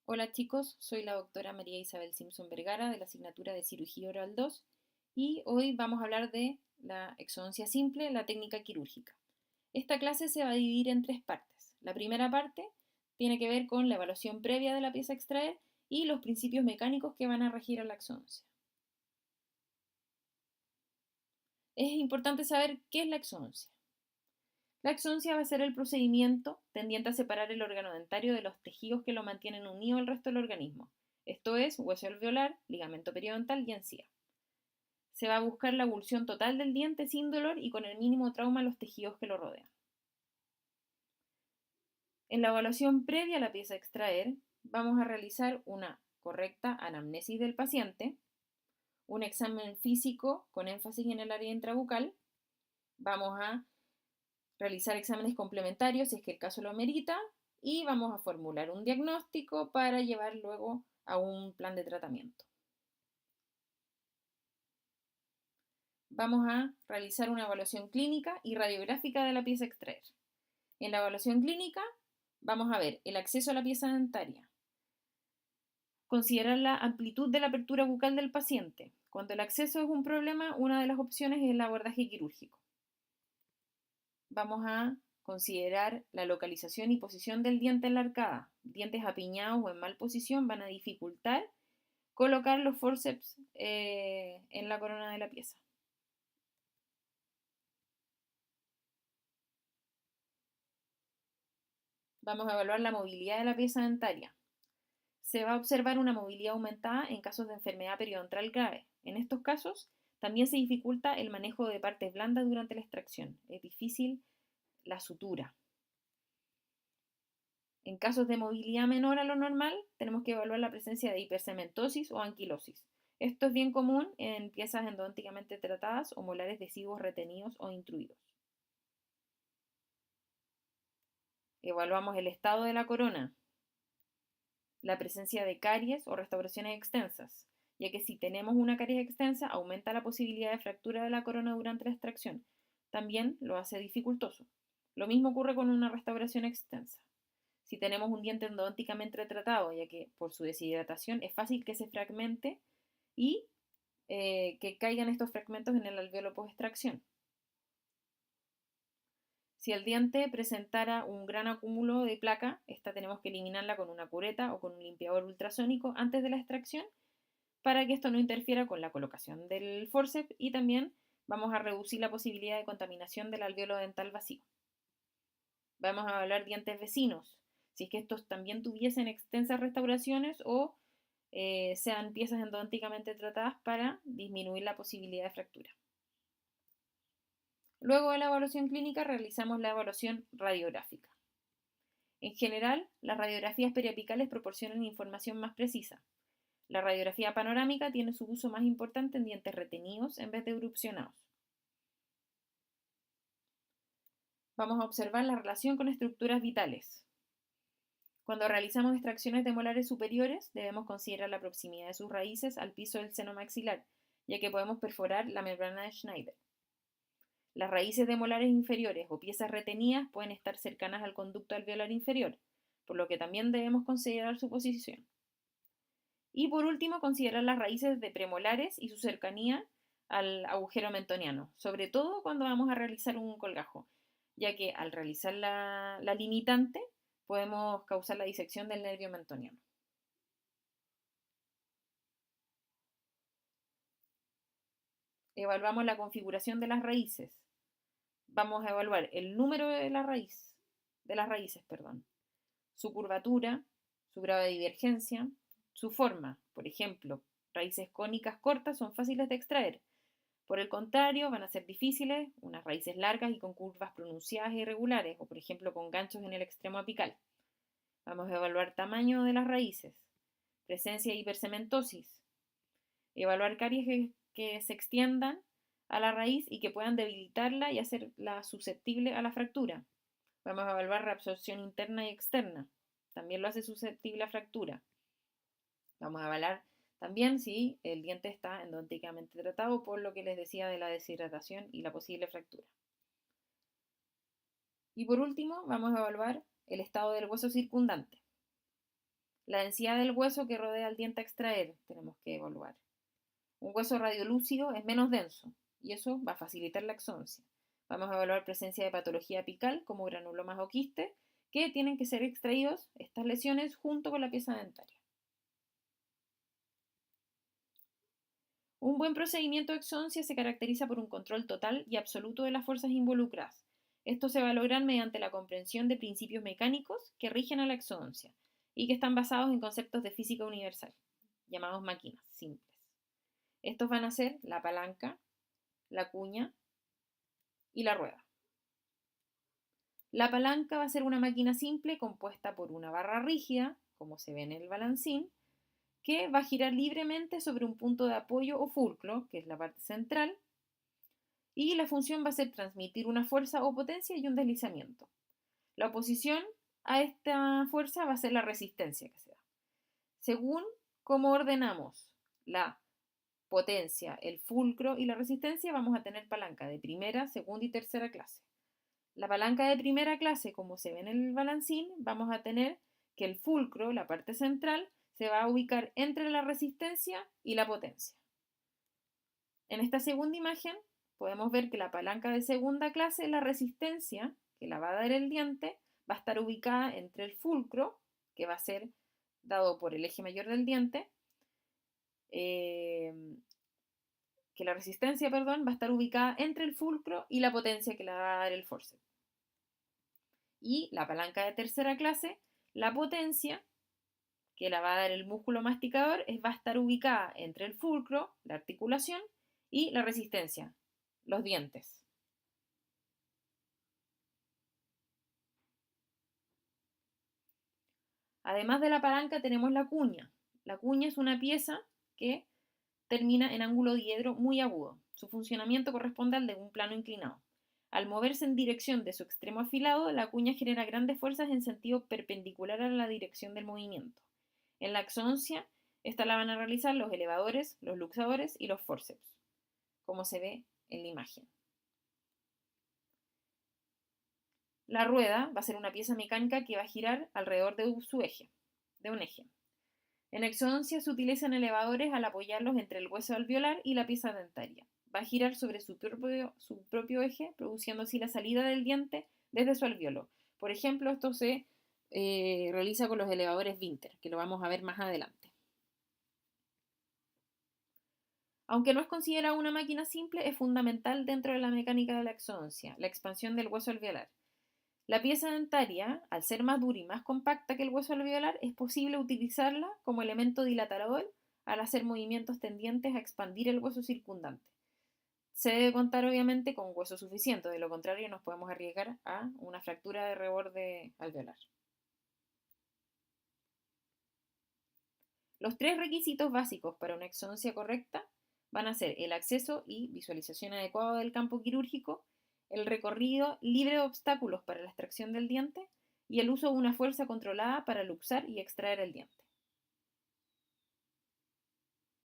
Hola chicos, soy la doctora María Isabel Simpson Vergara de la asignatura de Cirugía Oral 2 y hoy vamos a hablar de la exodoncia simple, la técnica quirúrgica. Esta clase se va a dividir en tres partes. La primera parte tiene que ver con la evaluación previa de la pieza a extraer y los principios mecánicos que van a regir a la exodoncia. Es importante saber qué es la exodoncia. La exodoncia va a ser el procedimiento tendiente a separar el órgano dentario de los tejidos que lo mantienen unido al resto del organismo, esto es, hueso alveolar, ligamento periodontal y encía. Se va a buscar la abulsión total del diente sin dolor y con el mínimo trauma a los tejidos que lo rodean. En la evaluación previa a la pieza a extraer, vamos a realizar una correcta anamnesis del paciente, un examen físico con énfasis en el área intrabucal, vamos a realizar exámenes complementarios si es que el caso lo merita y vamos a formular un diagnóstico para llevar luego a un plan de tratamiento. Vamos a realizar una evaluación clínica y radiográfica de la pieza a extraer. En la evaluación clínica vamos a ver el acceso a la pieza dentaria, considerar la amplitud de la apertura bucal del paciente. Cuando el acceso es un problema, una de las opciones es el abordaje quirúrgico. Vamos a considerar la localización y posición del diente en la arcada. Dientes apiñados o en mal posición van a dificultar colocar los forceps en la corona de la pieza. Vamos a evaluar la movilidad de la pieza dentaria. Se va a observar una movilidad aumentada en casos de enfermedad periodontal grave. En estos casos, también se dificulta el manejo de partes blandas durante la extracción. Es difícil la sutura. En casos de movilidad menor a lo normal, tenemos que evaluar la presencia de hipercementosis o anquilosis. Esto es bien común en piezas endodónticamente tratadas o molares deciduos retenidos o intruidos. Evaluamos el estado de la corona, la presencia de caries o restauraciones extensas, ya que si tenemos una caries extensa aumenta la posibilidad de fractura de la corona durante la extracción. También lo hace dificultoso. Lo mismo ocurre con una restauración extensa. Si tenemos un diente endodónticamente tratado, ya que por su deshidratación es fácil que se fragmente y que caigan estos fragmentos en el alveolo post-extracción. Si el diente presentara un gran acúmulo de placa, esta tenemos que eliminarla con una cureta o con un limpiador ultrasónico antes de la extracción para que esto no interfiera con la colocación del forceps y también vamos a reducir la posibilidad de contaminación del alveolo dental vacío. Vamos a evaluar dientes vecinos, si es que estos también tuviesen extensas restauraciones o sean piezas endodónticamente tratadas para disminuir la posibilidad de fractura. Luego de la evaluación clínica realizamos la evaluación radiográfica. En general, las radiografías periapicales proporcionan información más precisa. La radiografía panorámica tiene su uso más importante en dientes retenidos en vez de erupcionados. Vamos a observar la relación con estructuras vitales. Cuando realizamos extracciones de molares superiores, debemos considerar la proximidad de sus raíces al piso del seno maxilar, ya que podemos perforar la membrana de Schneider. Las raíces de molares inferiores o piezas retenidas pueden estar cercanas al conducto alveolar inferior, por lo que también debemos considerar su posición. Y por último, considerar las raíces de premolares y su cercanía al agujero mentoniano, sobre todo cuando vamos a realizar un colgajo, ya que al realizar la limitante podemos causar la disección del nervio mentoniano. Evaluamos la configuración de las raíces. Vamos a evaluar el número de las raíces, su curvatura, su grado de divergencia, su forma. Por ejemplo, raíces cónicas cortas son fáciles de extraer. Por el contrario, van a ser difíciles unas raíces largas y con curvas pronunciadas e irregulares, o por ejemplo con ganchos en el extremo apical. Vamos a evaluar tamaño de las raíces, presencia de hipercementosis, evaluar caries que se extiendan a la raíz y que puedan debilitarla y hacerla susceptible a la fractura. Vamos a evaluar reabsorción interna y externa. También lo hace susceptible a fractura. Vamos a evaluar también si el diente está endodónticamente tratado, por lo que les decía de la deshidratación y la posible fractura. Y por último, vamos a evaluar el estado del hueso circundante. La densidad del hueso que rodea el diente a extraer tenemos que evaluar. Un hueso radiolúcido es menos denso y eso va a facilitar la exoncia. Vamos a evaluar presencia de patología apical como granulomas o quistes, que tienen que ser extraídos estas lesiones junto con la pieza dentaria. Un buen procedimiento de exoncia se caracteriza por un control total y absoluto de las fuerzas involucradas. Esto se va a lograr mediante la comprensión de principios mecánicos que rigen a la exoncia y que están basados en conceptos de física universal, llamados máquinas simples. Estos van a ser la palanca, la cuña y la rueda. La palanca va a ser una máquina simple compuesta por una barra rígida, como se ve en el balancín, que va a girar libremente sobre un punto de apoyo o fulcro, que es la parte central, y la función va a ser transmitir una fuerza o potencia y un deslizamiento. La oposición a esta fuerza va a ser la resistencia que se da. Según cómo ordenamos la potencia, el fulcro y la resistencia, vamos a tener palanca de primera, segunda y tercera clase. La palanca de primera clase, como se ve en el balancín, vamos a tener que el fulcro, la parte central, se va a ubicar entre la resistencia y la potencia. En esta segunda imagen podemos ver que la palanca de segunda clase, la resistencia que la va a dar el diente, va a estar ubicada entre el fulcro, que va a ser dado por el eje mayor del diente, que la resistencia, perdón, va a estar ubicada entre el fulcro y la potencia que le va a dar el forceps. Y la palanca de tercera clase, la potencia que la va a dar el músculo masticador va a estar ubicada entre el fulcro, la articulación, y la resistencia, los dientes. Además de la palanca tenemos la cuña. La cuña es una pieza que termina en ángulo diedro muy agudo. Su funcionamiento corresponde al de un plano inclinado. Al moverse en dirección de su extremo afilado, la cuña genera grandes fuerzas en sentido perpendicular a la dirección del movimiento. En la exoncia, esta la van a realizar los elevadores, los luxadores y los forceps, como se ve en la imagen. La rueda va a ser una pieza mecánica que va a girar alrededor de su eje, de un eje. En exodoncia se utilizan elevadores al apoyarlos entre el hueso alveolar y la pieza dentaria. Va a girar sobre su propio eje, produciendo así la salida del diente desde su alveolo. Por ejemplo, esto se realiza con los elevadores Vinther, que lo vamos a ver más adelante. Aunque no es considerada una máquina simple, es fundamental dentro de la mecánica de la exodoncia, la expansión del hueso alveolar. La pieza dentaria, al ser más dura y más compacta que el hueso alveolar, es posible utilizarla como elemento dilatador al hacer movimientos tendientes a expandir el hueso circundante. Se debe contar obviamente con hueso suficiente, de lo contrario nos podemos arriesgar a una fractura de reborde alveolar. Los tres requisitos básicos para una exodoncia correcta van a ser el acceso y visualización adecuado del campo quirúrgico, el recorrido libre de obstáculos para la extracción del diente y el uso de una fuerza controlada para luxar y extraer el diente.